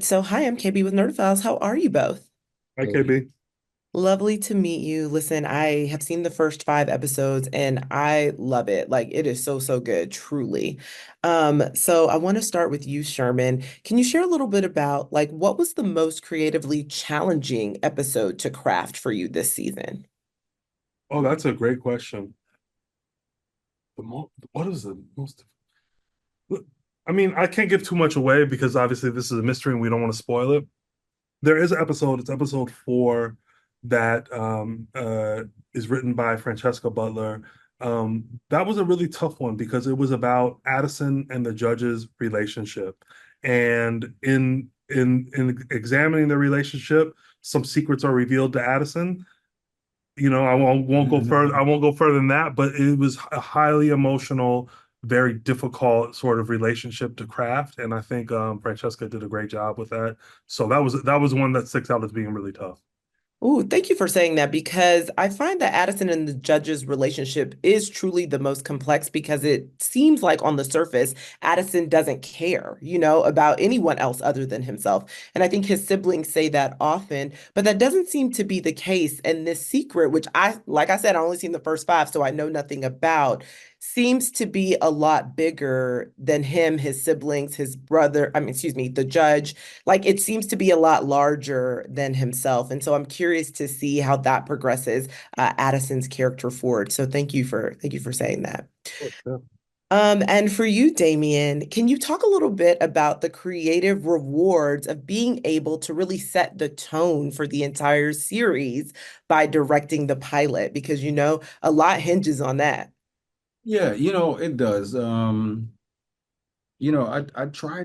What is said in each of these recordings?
So, hi, I'm KB with Nerdophiles. How are you both? Hi, KB. Lovely to meet you. Listen, I have seen the first 5 episodes and I love it. Like, it is so, so good, truly. So I want to start with you, Sherman. Can you share a little bit about like what was the most creatively challenging episode to craft for you this season? Oh, that's a great question. What is the most? I mean, I can't give too much away because obviously this is a mystery and we don't want to spoil it. There is an episode. It's episode 4 that is written by Francesca Butler. That was a really tough one because it was about Addison and the judge's relationship, and in examining the relationship, some secrets are revealed to Addison. I won't go further. I won't go further than that. But it was a highly emotional, very difficult sort of relationship to craft, and I think Francesca did a great job with that. So that was one that sticks out as being really tough. Ooh, thank you for saying that because I find that Addison and the judge's relationship is truly the most complex because it seems like on the surface, Addison doesn't care, about anyone else other than himself. And I think his siblings say that often, but that doesn't seem to be the case. And this secret, which like I said, I only seen the first 5, so I know nothing about, seems to be a lot bigger than him, his siblings, his brother, I mean, excuse me, the judge. Like it seems to be a lot larger than himself. And so I'm curious to see how that progresses Addison's character forward. So thank you for saying that. Yeah. And for you, Damian, can you talk a little bit about the creative rewards of being able to really set the tone for the entire series by directing the pilot? Because a lot hinges on that. Yeah, it does. I try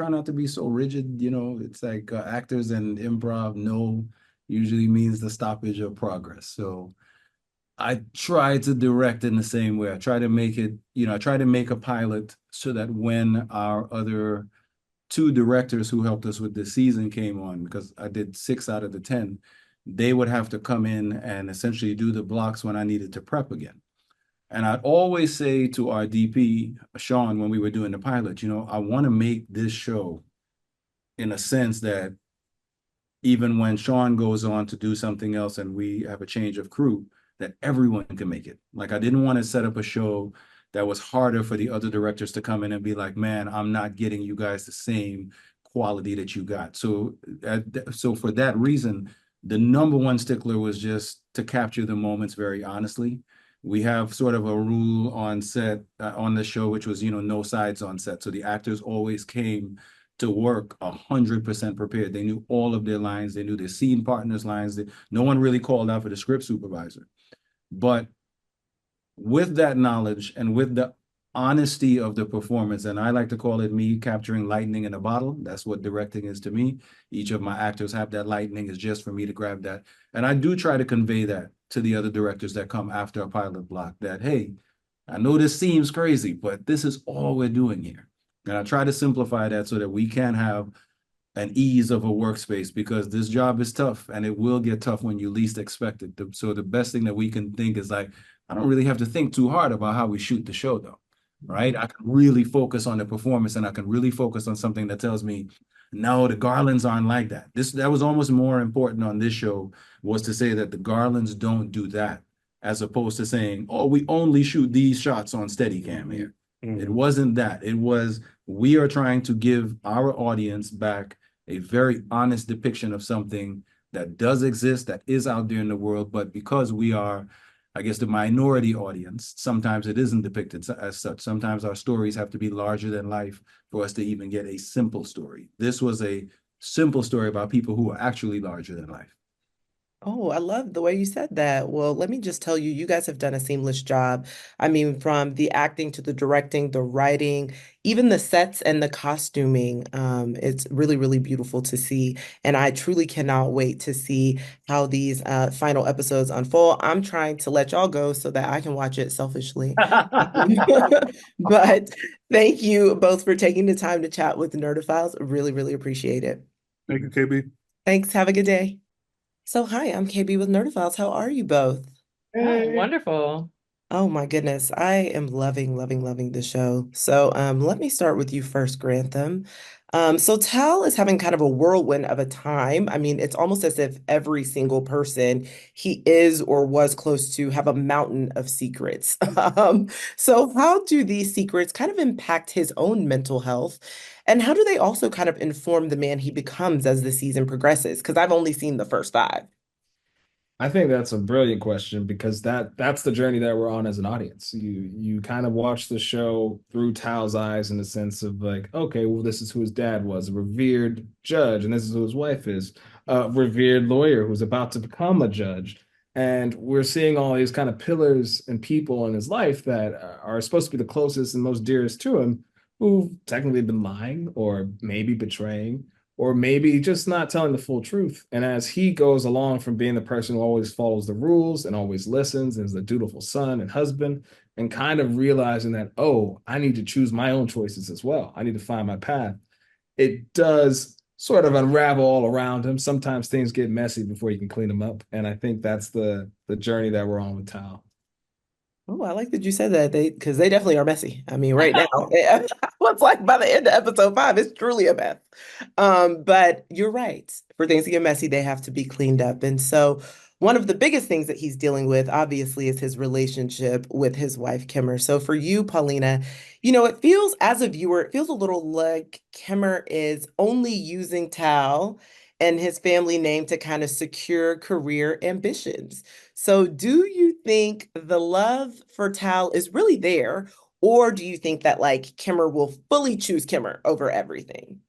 not to be so rigid, it's like actors and improv no usually means the stoppage of progress. So I try to direct in the same way. I try to make it, I try to make a pilot so that when our other two directors who helped us with this season came on, because I did 6 out of the 10, they would have to come in and essentially do the blocks when I needed to prep again. And I'd always say to our DP, Sean, when we were doing the pilot, I want to make this show in a sense that even when Sean goes on to do something else and we have a change of crew, that everyone can make it. Like I didn't want to set up a show that was harder for the other directors to come in and be like, man, I'm not getting you guys the same quality that you got. So for that reason, the number one stickler was just to capture the moments very honestly. We have sort of a rule on set on the show, which was, no sides on set. So the actors always came to work 100% prepared. They knew all of their lines. They knew their scene partners' lines. No one really called out for the script supervisor. But with that knowledge and with the honesty of the performance, and I like to call it me capturing lightning in a bottle. That's what directing is to me. Each of my actors have that lightning. Is just for me to grab that. And I do try to convey that to the other directors that come after a pilot block that, hey, I know this seems crazy, but this is all we're doing here. And I try to simplify that so that we can have an ease of a workspace because this job is tough and it will get tough when you least expect it. So the best thing that we can think is like, I don't really have to think too hard about how we shoot the show though, right? I can really focus on the performance and I can really focus on something that tells me, no, the Garlands aren't like that. That was almost more important on this show was to say that the Garlands don't do that as opposed to saying, oh, we only shoot these shots on Steadicam here. It Mhm. wasn't that. It was, we are trying to give our audience back a very honest depiction of something that does exist, that is out there in the world, but because we are, I guess, the minority audience, sometimes it isn't depicted as such. Sometimes our stories have to be larger than life for us to even get a simple story. This was a simple story about people who are actually larger than life. Oh, I love the way you said that. Well, let me just tell you, you guys have done a seamless job. I mean, from the acting to the directing, the writing, even the sets and the costuming. It's really, really beautiful to see. And I truly cannot wait to see how these final episodes unfold. I'm trying to let y'all go so that I can watch it selfishly. But thank you both for taking the time to chat with the Nerdophiles. Really, really appreciate it. Thank you, KB. Thanks. Have a good day. So, hi, I'm KB with Nerdophiles. How are you both? Oh, Hey. wonderful. Oh my goodness, I am loving, loving, loving the show. So, let me start with you first, Grantham. So Tal is having kind of a whirlwind of a time. I mean, it's almost as if every single person he is or was close to have a mountain of secrets. So how do these secrets kind of impact his own mental health? And how do they also kind of inform the man he becomes as the season progresses? Because I've only seen the first five. I think that's a brilliant question because that's the journey that we're on as an audience. You kind of watch the show through Tal's eyes in the sense of like, okay, well, this is who his dad was, a revered judge, and this is who his wife is, a revered lawyer who's about to become a judge. And we're seeing all these kind of pillars and people in his life that are supposed to be the closest and most dearest to him, who've technically been lying or maybe betraying or maybe just not telling the full truth. And as he goes along from being the person who always follows the rules and always listens and is a dutiful son and husband, and kind of realizing that, oh, I need to choose my own choices as well. I need to find my path. It does sort of unravel all around him. Sometimes things get messy before you can clean them up. And I think that's the journey that we're on with Tal. Oh, I like that you said that because they definitely are messy. I mean, right now, it's like by the end of episode five, it's truly a mess. But you're right. For things to get messy, they have to be cleaned up. And so, one of the biggest things that he's dealing with, obviously, is his relationship with his wife, Kimmer. So, for you, Paulina, it feels as a viewer, it feels a little like Kimmer is only using Tal and his family name to kind of secure career ambitions. So, do you think the love for Tal is really there, or do you think that like Kimmer will fully choose Kimmer over everything?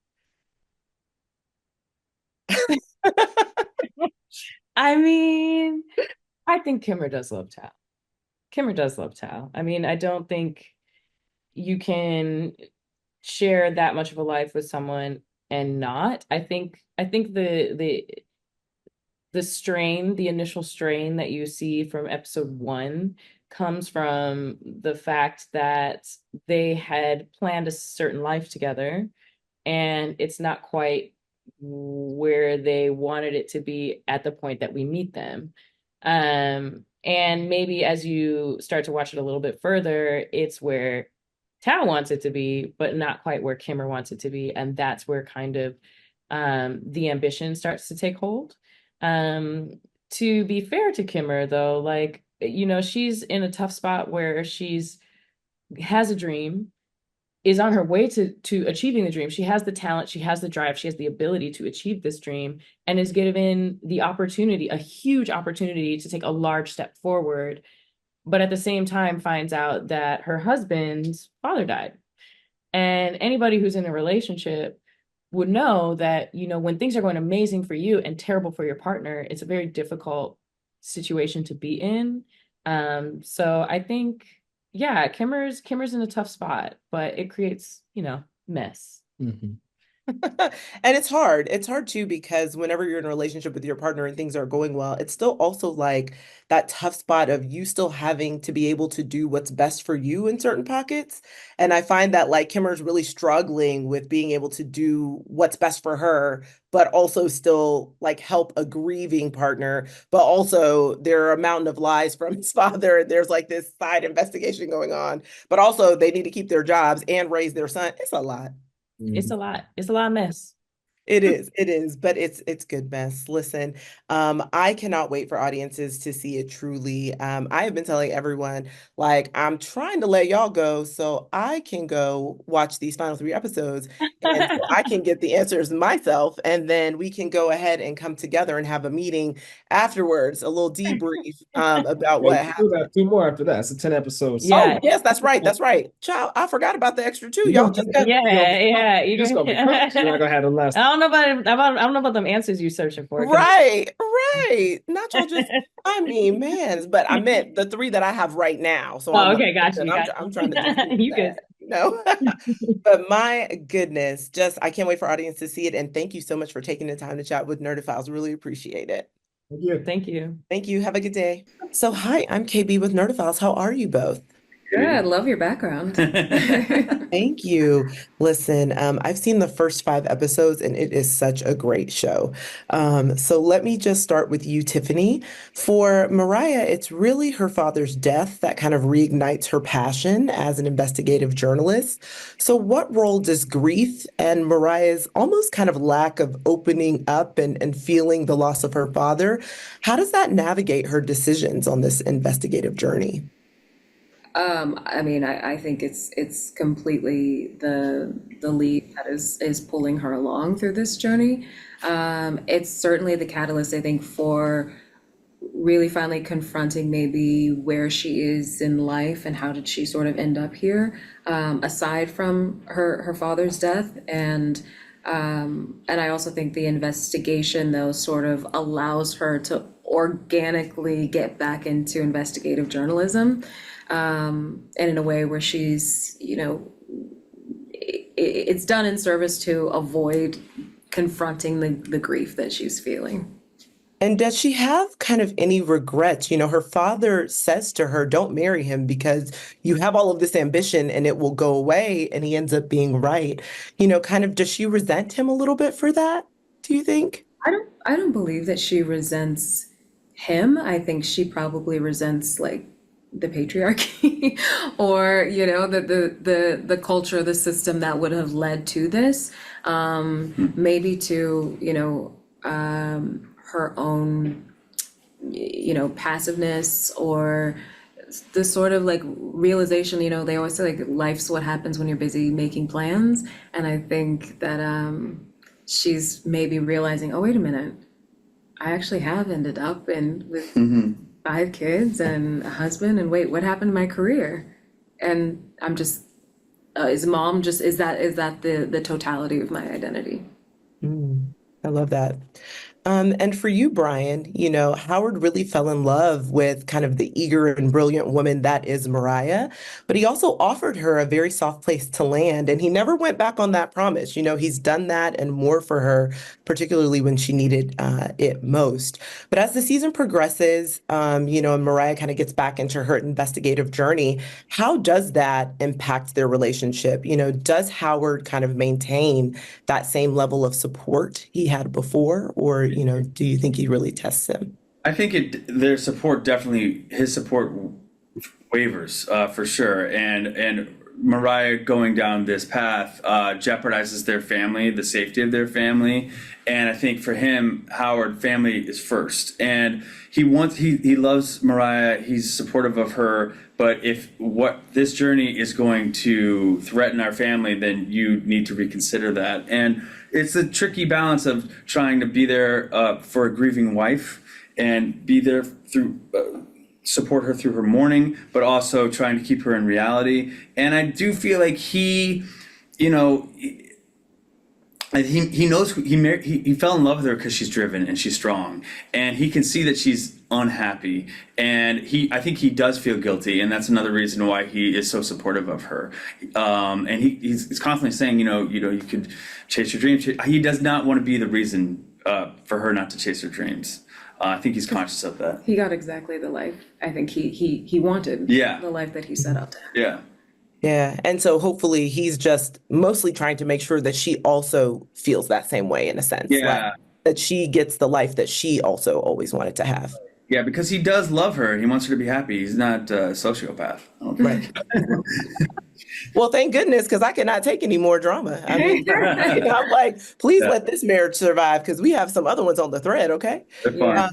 I mean, I think Kimmer does love Tal. Kimmer does love Tal. I mean, I don't think you can share that much of a life with someone and not. I think the strain, the initial strain that you see from episode one comes from the fact that they had planned a certain life together and it's not quite where they wanted it to be at the point that we meet them. And maybe as you start to watch it a little bit further, it's where Tal wants it to be, but not quite where Kimmer wants it to be. And that's where kind of the ambition starts to take hold. To be fair to Kimmer, though, like, she's in a tough spot where she's has a dream, is on her way to achieving the dream. She has the talent, she has the drive, she has the ability to achieve this dream, and is given the opportunity, a huge opportunity to take a large step forward, but at the same time finds out that her husband's father died. And anybody who's in a relationship would know that, when things are going amazing for you and terrible for your partner, it's a very difficult situation to be in. So I think, yeah, Kimmer's in a tough spot, but it creates, mess. Mhm. And it's hard. It's hard too because whenever you're in a relationship with your partner and things are going well, it's still also like that tough spot of you still having to be able to do what's best for you in certain pockets. And I find that like Kimmer's really struggling with being able to do what's best for her, but also still like help a grieving partner. But also there are a mountain of lies from his father. And there's like this side investigation going on, but also they need to keep their jobs and raise their son. It's a lot. It's Mhm. a lot. It's a lot of mess. It is, but it's good mess. Listen, I cannot wait for audiences to see it truly. I have been telling everyone, like, I'm trying to let y'all go so I can go watch these final three episodes and so I can get the answers myself, and then we can go ahead and come together and have a meeting afterwards, a little debrief about Well, what you still happened. got two more after that. It's a 10 episode Oh, Yeah. series. yes, that's right. That's right. Child, I forgot about the extra two. You're Y'all gonna just be, got you're gonna Yeah, be cooked. yeah. You're just gonna be cooked. You're not gonna have the I last. don't know I don't know about them answers you searching for. right, right. Not y'all just, I mean, man, but I meant the three that I have right now. So I'm Oh, like, okay, got listen, you, got I'm trying to just do you good. that. But my goodness, just I can't wait for audience to see it. And thank you so much for taking the time to chat with Nerdophiles. Really appreciate it. Thank you. Thank you. Thank you. Have a good day. So, hi, I'm KB with Nerdophiles. How are you both? Good, love your background. Thank you. Listen, I've seen the first 5 episodes and it is such a great show. So let me just start with you, Tiffany. For Mariah, it's really her father's death that kind of reignites her passion as an investigative journalist. So, what role does grief and Mariah's almost kind of lack of opening up and feeling the loss of her father, how does that navigate her decisions on this investigative journey? I mean, I think it's completely the lead that is pulling her along through this journey. It's certainly the catalyst, I think, for really finally confronting maybe where she is in life and how did she sort of end up here, aside from her father's death. And I also think the investigation, though, sort of allows her to organically get back into investigative journalism, and in a way where she's, it's done in service to avoid confronting the grief that she's feeling. And does she have kind of any regrets? Her father says to her, don't marry him because you have all of this ambition and it will go away. And he ends up being right. Kind of, does she resent him a little bit for that, do you think? I don't believe that she resents him. I think she probably resents like the patriarchy or the culture, the system that would have led to this, maybe to her own passiveness, or the sort of like realization, they always say like life's what happens when you're busy making plans. And I think that she's maybe realizing, oh, wait a minute, I actually have ended up with 5 kids and a husband, and wait, what happened to my career? And I'm just is that the totality of my identity? I love that. And for you, Bryan, Howard really fell in love with kind of the eager and brilliant woman that is Mariah, but he also offered her a very soft place to land, and he never went back on that promise. He's done that and more for her, particularly when she needed it most. But as the season progresses, and Mariah kind of gets back into her investigative journey, how does that impact their relationship? Does Howard kind of maintain that same level of support he had before, or do you think he really tests him? I think his support wavers for sure, and Mariah going down this path jeopardizes their family, the safety of their family, and I think for him, Howard, family is first, and he loves Mariah, he's supportive of her, but if what this journey is going to threaten our family, then you need to reconsider that. And it's a tricky balance of trying to be there for a grieving wife and be there through support her through her mourning, but also trying to keep her in reality. And I do feel like he knows he fell in love with her because she's driven and she's strong, and he can see that she's unhappy, and I think he does feel guilty, and that's another reason why he is so supportive of her. And he's constantly saying, you could chase your dreams. He does not want to be the reason for her not to chase her dreams. I think he's conscious of that. He got exactly the life I think he wanted. Yeah. The life that he set out to have. Yeah. Yeah. And so hopefully he's just mostly trying to make sure that she also feels that same way, in a sense. Yeah. Like, that she gets the life that she also always wanted to have. Yeah, because he does love her and he wants her to be happy. He's not a sociopath. I don't think. Right. Well, thank goodness, because I cannot take any more drama. I mean, I'm like, please let this marriage survive, because we have some other ones on the thread, okay? They're fine.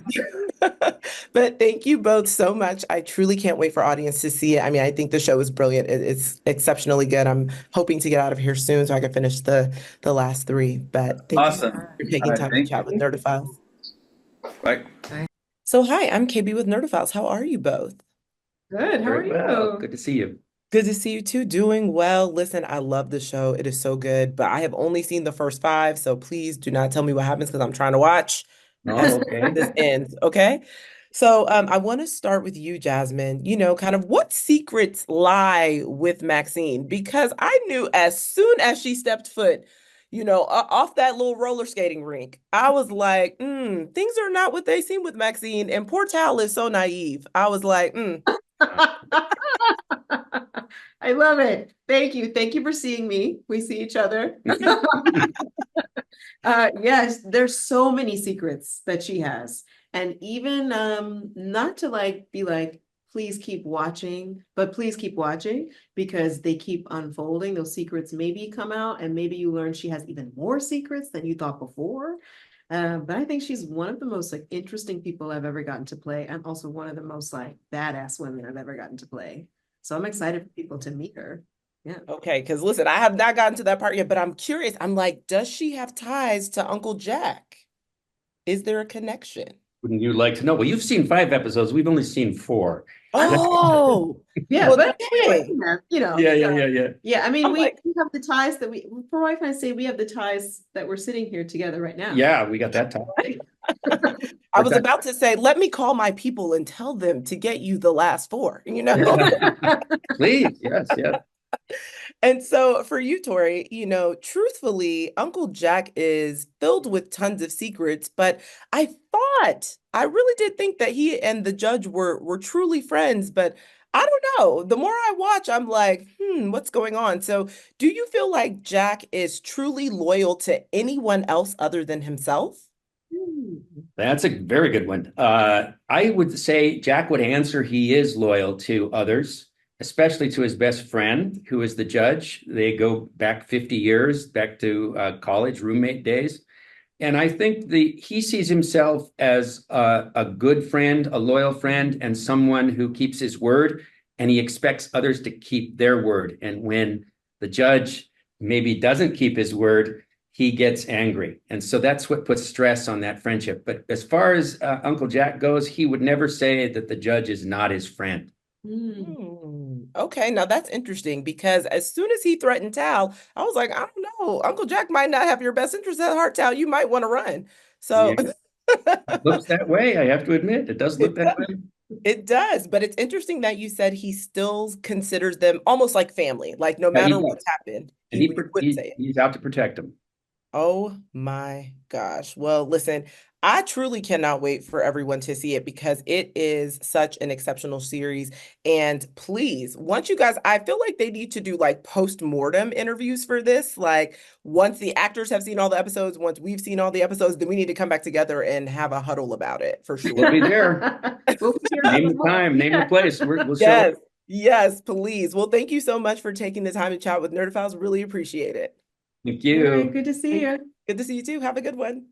But thank you both so much. I truly can't wait for audience to see it. I mean, I think the show is brilliant. It's exceptionally good. I'm hoping to get out of here soon so I can finish the last 3. But thank Awesome. you for taking time to chat with Nerdophiles. Right. So hi, I'm KB with Nerdophiles. How are you both? Good. How are you? Good to see you. Good to see you too. Doing well. Listen, I love the show. It is so good, but I have only seen the first 5, so please do not tell me what happens, because I'm trying to watch Oh, okay. this ends, okay? So I want to start with you, Jasmine. Kind of what secrets lie with Maxine? Because I knew as soon as she stepped foot, off that little roller skating rink, I was like, things are not what they seem with Maxine. And poor Tal is so naive. I was like, I love it. Thank you. Thank you for seeing me. We see each other. Yes, there's so many secrets that she has. And even not to like be like, please keep watching, but please keep watching because they keep unfolding. Those secrets maybe come out and maybe you learn she has even more secrets than you thought before. But I think she's one of the most like interesting people I've ever gotten to play, and also one of the most like badass women I've ever gotten to play. So I'm excited for people to meet her. Yeah. Okay, because listen, I have not gotten to that part yet, but I'm curious. I'm like, does she have ties to Uncle Jack? Is there a connection? Wouldn't you like to know? Well, you've seen 5 episodes. We've only seen 4. Oh, Yeah, well, but dang. you know, Yeah. yeah. I mean, I'm we like, have the ties that for wife and I say we have the ties that we're sitting here together right now. Yeah, we got that time. I was about to say, let me call my people and tell them to get you the last 4, you know? Please, yes. And so for you, Torrey, truthfully, Uncle Jack is filled with tons of secrets, but I really did think that he and the judge were truly friends, but I don't know. The more I watch, I'm like, what's going on? So do you feel like Jack is truly loyal to anyone else other than himself? That's a very good one. I would say Jack would answer he is loyal to others, especially to his best friend, who is the judge. They go back 50 years, back to college roommate days. And I think he sees himself as a good friend, a loyal friend, and someone who keeps his word, and he expects others to keep their word. And when the judge maybe doesn't keep his word, he gets angry. And so that's what puts stress on that friendship. But as far as Uncle Jack goes, he would never say that the judge is not his friend. Okay, now that's interesting because as soon as he threatened Tal, I was like, I don't know, Uncle Jack might not have your best interest at heart, Tal. You might want to run. So It looks that way, I have to admit. It does look that way. it does, but it's interesting that you said he still considers them almost like family, like no Yeah, he matter does. what's happened, And he would say it. he's out to protect him. Oh my gosh. Well, listen, I truly cannot wait for everyone to see it because it is such an exceptional series. And please, once you guys, I feel like they need to do like post-mortem interviews for this. Like once the actors have seen all the episodes, once we've seen all the episodes, then we need to come back together and have a huddle about it for We'll sure. be there. We'll be here. Name the time, name the place. We'll show Yes, up. yes, please. Well, thank you so much for taking the time to chat with Nerdophiles. Really appreciate it. Thank All right, you. good to see you. Good to see you too. Have a good one.